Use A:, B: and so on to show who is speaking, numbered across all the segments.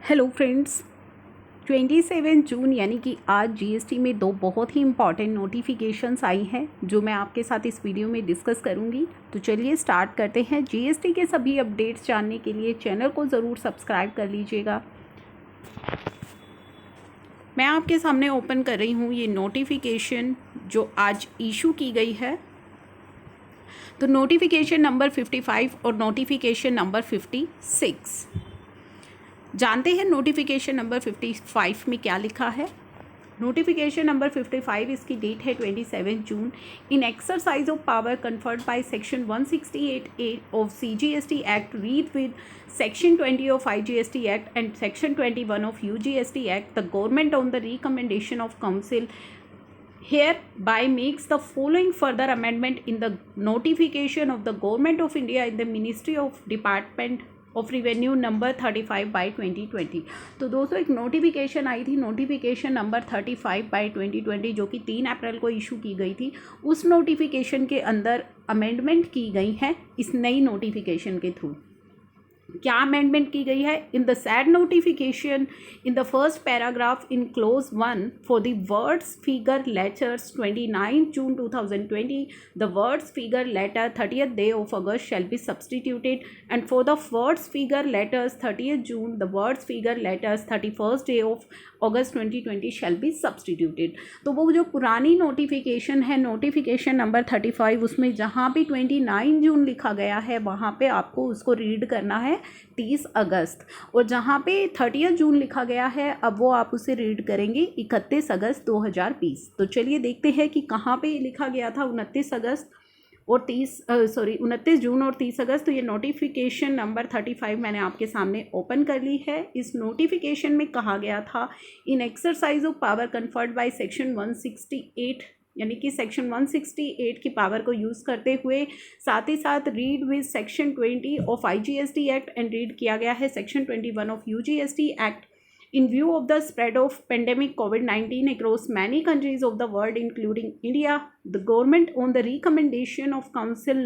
A: Hello friends, 27 जून यानी कि आज जीएसटी में दो बहुत ही इम्पॉर्टेंट नोटिफिकेशंस आई हैं जो मैं आपके साथ इस वीडियो में डिस्कस करूंगी। तो चलिए स्टार्ट करते हैं। जीएसटी के सभी अपडेट्स जानने के लिए चैनल को ज़रूर सब्सक्राइब कर लीजिएगा। मैं आपके सामने ओपन कर रही हूँ ये नोटिफिकेशन जो आज इशू की गई है। तो नोटिफिकेशन नंबर 55 और नोटिफिकेशन नंबर 56। जानते हैं नोटिफिकेशन नंबर 55 में क्या लिखा है। नोटिफिकेशन नंबर 55 इसकी डेट है 27 June. In exercise of power conferred by section 168A of CGST act read with section 20 of IGST act and section 21 of UGST act the government on the recommendation of council hereby makes the following further amendment in the notification of the Government of India in the Ministry of Department of revenue number 35/2020। तो दोस्तों एक notification आई थी, notification number 35/2020 जो कि 3 अप्रैल को issue की गई थी। उस नोटिफिकेशन के अंदर अमेंडमेंट की गई है इस नई नोटिफिकेशन के थ्रू। क्या अमेंडमेंट की गई है? In the said notification in the first paragraph in clause 1 for the words figure letters 29 June 2020 the words figure letter 30th day of August shall be substituted and for the words figure letters 30th June the words figure letters 31st day of August 2020 shall be substituted। तो वो जो पुरानी notification है, notification number 35, उसमें जहाँ भी 29 जून लिखा गया है वहाँ पे आपको उसको रीड करना है 30 अगस्त, और जहाँ पे 30 जून लिखा गया है अब वो आप उसे रीड करेंगे 31 अगस्त 2020। तो चलिए देखते हैं कि कहाँ पे लिखा गया था 29 अगस्त और 29 जून और 30 अगस्त। तो ये नोटिफिकेशन नंबर 35 मैंने आपके सामने ओपन कर ली है। इस नोटिफिकेशन में कहा गया था in exercise of power conferred by section 168 यानी कि सेक्शन 168 की पावर को यूज़ करते हुए साथ ही साथ read with section 20 of IGST act and read किया गया है section 21 of UGST act in view of the spread of pandemic COVID-19 across many countries of the world including India, the government on the recommendation of council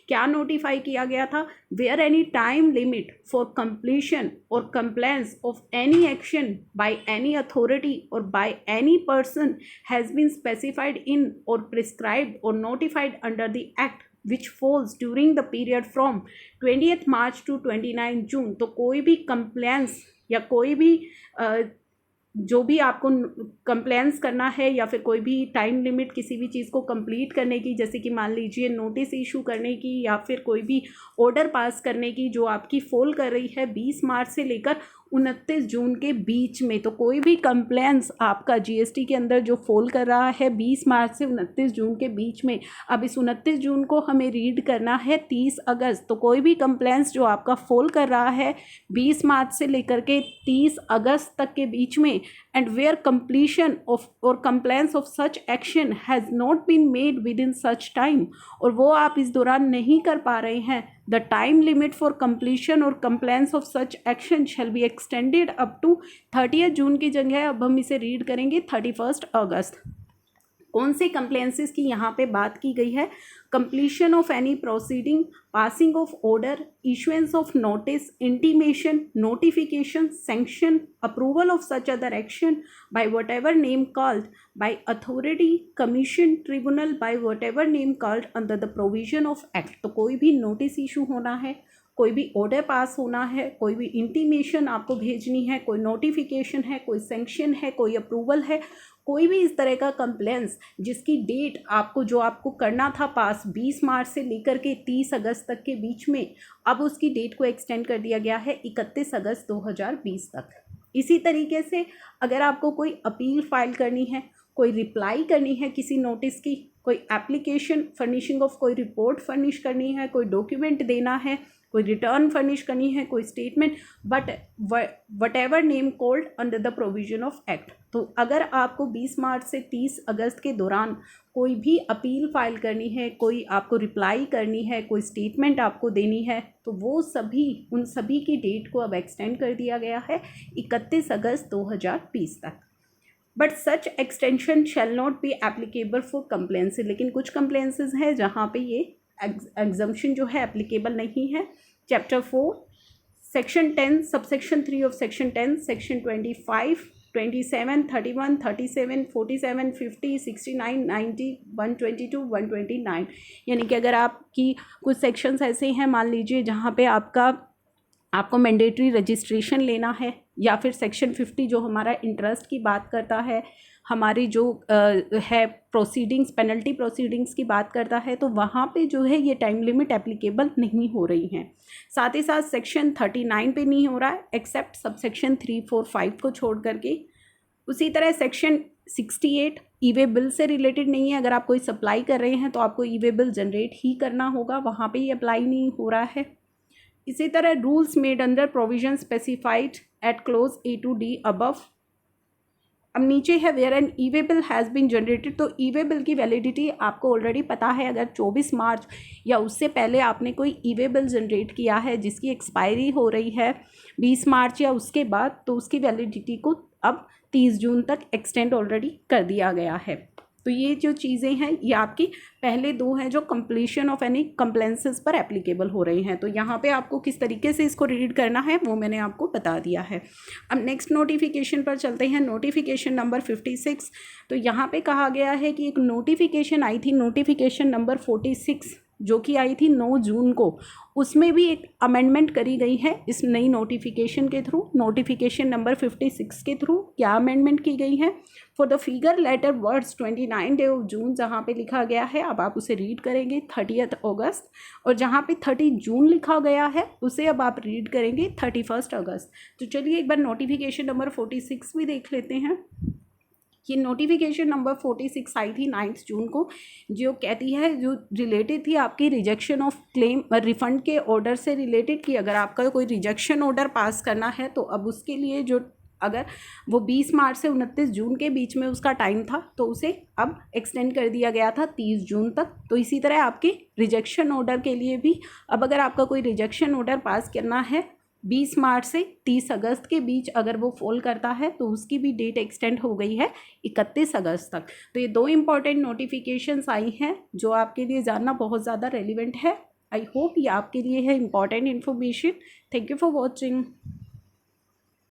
A: क्या notify किया गया था? Where any time limit for completion or compliance of any action by any authority or by any person has been specified in or prescribed or notified under the act which falls during the period from 20th March to 29 June। तो कोई भी compliance या कोई भी जो भी आपको compliance करना है या फिर कोई भी टाइम लिमिट किसी भी चीज़ को कंप्लीट करने की, जैसे कि मान लीजिए नोटिस इशू करने की या फिर कोई भी ऑर्डर पास करने की जो आपकी फॉल कर रही है 20 मार्च से लेकर 29 जून के बीच में, तो कोई भी कंप्लेंस आपका जीएसटी के अंदर जो फॉल कर रहा है 20 मार्च से 29 जून के बीच में, अब इस 29 जून को हमें रीड करना है 30 अगस्त। तो कोई भी कंप्लेंस जो आपका फॉल कर रहा है 20 मार्च से लेकर के 30 अगस्त तक के बीच में and where completion of or compliance of such action has not been made within such time, और वो आप इस दौरान नहीं कर पा रहे हैं, the time limit for completion or compliance of such action shall be extended up to 30th जून की जगह अब हम इसे रीड करेंगे 31st अगस्त। कौन से कंप्लेंसेस की यहाँ पे बात की गई है? Completion of any proceeding, passing of order, issuance of notice, intimation, notification, sanction, approval of such other action by whatever name called by authority, commission, tribunal by whatever name called under the provision of act. तो कोई भी notice issue होना है, कोई भी order pass होना है, कोई भी इंटीमेशन आपको भेजनी है, कोई नोटिफिकेशन है, कोई सैंक्शन है, कोई अप्रूवल है, कोई भी इस तरह का कंप्लेंस जिसकी डेट आपको जो आपको करना था पास 20 मार्च से लेकर के 30 अगस्त तक के बीच में, अब उसकी डेट को एक्सटेंड कर दिया गया है 31 अगस्त 2020 तक। इसी तरीके से अगर आपको कोई अपील फाइल करनी है, कोई रिप्लाई करनी है किसी नोटिस की, कोई एप्लीकेशन फर्निशिंग ऑफ कोई रिपोर्ट फर्निश करनी है, कोई डॉक्यूमेंट देना है, कोई रिटर्न फर्निश करनी है, कोई statement, but what ever name called under the provision of act. तो अगर आपको 20 मार्च से 30 अगस्त के दौरान कोई भी अपील फाइल करनी है, कोई आपको रिप्लाई करनी है, कोई स्टेटमेंट आपको देनी है, तो वो सभी उन सभी की डेट को अब एक्सटेंड कर दिया गया है 31 अगस्त 2020 तक। But such extension shall not be applicable for compliances. लेकिन कुछ कंप्लेंसेस हैं जहाँ पे ये एग्जम्पशन जो है एप्लीकेबल नहीं है। Chapter 4 section 10 subsection 3 of section 10, section 25, 27, 31, 37, 47, 50, 69, 90, 122, 129। यानी कि अगर आपकी कुछ सेक्शंस ऐसे हैं, मान लीजिए जहाँ पे आपको मैंडेटरी रजिस्ट्रेशन लेना है, या फिर सेक्शन 50 जो हमारा इंटरेस्ट की बात करता है, हमारी जो है प्रोसीडिंग्स, पेनल्टी प्रोसीडिंग्स की बात करता है, तो वहाँ पे जो है ये टाइम लिमिट एप्लीकेबल नहीं हो रही हैं। साथ ही साथ सेक्शन 39 पे नहीं हो रहा है, एक्सेप्ट सबसेक्शन 3, 4, 5 को छोड़ करके। उसी तरह सेक्शन 68 ई वे बिल से रिलेटेड नहीं है। अगर आप कोई सप्लाई कर रहे हैं तो आपको ई वे बिल जनरेट ही करना होगा, वहाँ पे ही अप्लाई नहीं हो रहा है। इसी तरह rules made under provision specified at clause A to D above. अब नीचे है where an e way bill has been generated. तो ई वे बिल की वैलिडिटी आपको ऑलरेडी पता है, अगर 24 मार्च या उससे पहले आपने कोई ई वे बिल जनरेट किया है जिसकी एक्सपायरी हो रही है 20 मार्च या उसके बाद, तो उसकी वैलिडिटी को अब 30 जून तक एक्सटेंड ऑलरेडी कर दिया गया है। तो ये जो चीज़ें हैं ये आपकी पहले दो हैं जो कंप्लीशन ऑफ एनी कंप्लेंसेस पर एप्लीकेबल हो रही हैं। तो यहाँ पे आपको किस तरीके से इसको रीड करना है वो मैंने आपको बता दिया है। अब नेक्स्ट नोटिफिकेशन पर चलते हैं, नोटिफिकेशन नंबर 56। तो यहाँ पे कहा गया है कि एक नोटिफिकेशन आई थी, नोटिफिकेशन नंबर 46 जो कि आई थी 9 जून को, उसमें भी एक अमेंडमेंट करी गई है इस नई नोटिफिकेशन के थ्रू। नोटिफिकेशन नंबर 56 के थ्रू क्या अमेंडमेंट की गई है? For the figure letter words 29 day of June जहाँ पे लिखा गया है, अब आप उसे रीड करेंगे 30 अगस्त, और जहाँ पे 30 जून लिखा गया है उसे अब आप रीड करेंगे 31 अगस्त। तो चलिए एक बार नोटिफिकेशन नंबर 46 भी देख लेते हैं। ये नोटिफिकेशन नंबर 46 आई थी 9 जून को, जो कहती है, जो रिलेटेड थी आपकी रिजेक्शन ऑफ क्लेम रिफंड के ऑर्डर से रिलेटेड, कि अगर आपका कोई रिजेक्शन ऑर्डर पास करना है तो अब उसके लिए जो अगर वो 20 मार्च से 29 जून के बीच में उसका टाइम था तो उसे अब एक्सटेंड कर दिया गया था 30 जून तक। तो इसी तरह आपके रिजेक्शन ऑर्डर के लिए भी अब अगर आपका कोई रिजेक्शन ऑर्डर पास करना है 20 मार्च से 30 अगस्त के बीच अगर वो फॉल करता है तो उसकी भी डेट एक्सटेंड हो गई है 31 अगस्त तक। तो ये दो इम्पॉर्टेंट नोटिफिकेशंस आई हैं जो आपके लिए जानना बहुत ज़्यादा रेलिवेंट है। आई होप ये आपके लिए है important information. Thank you for watching.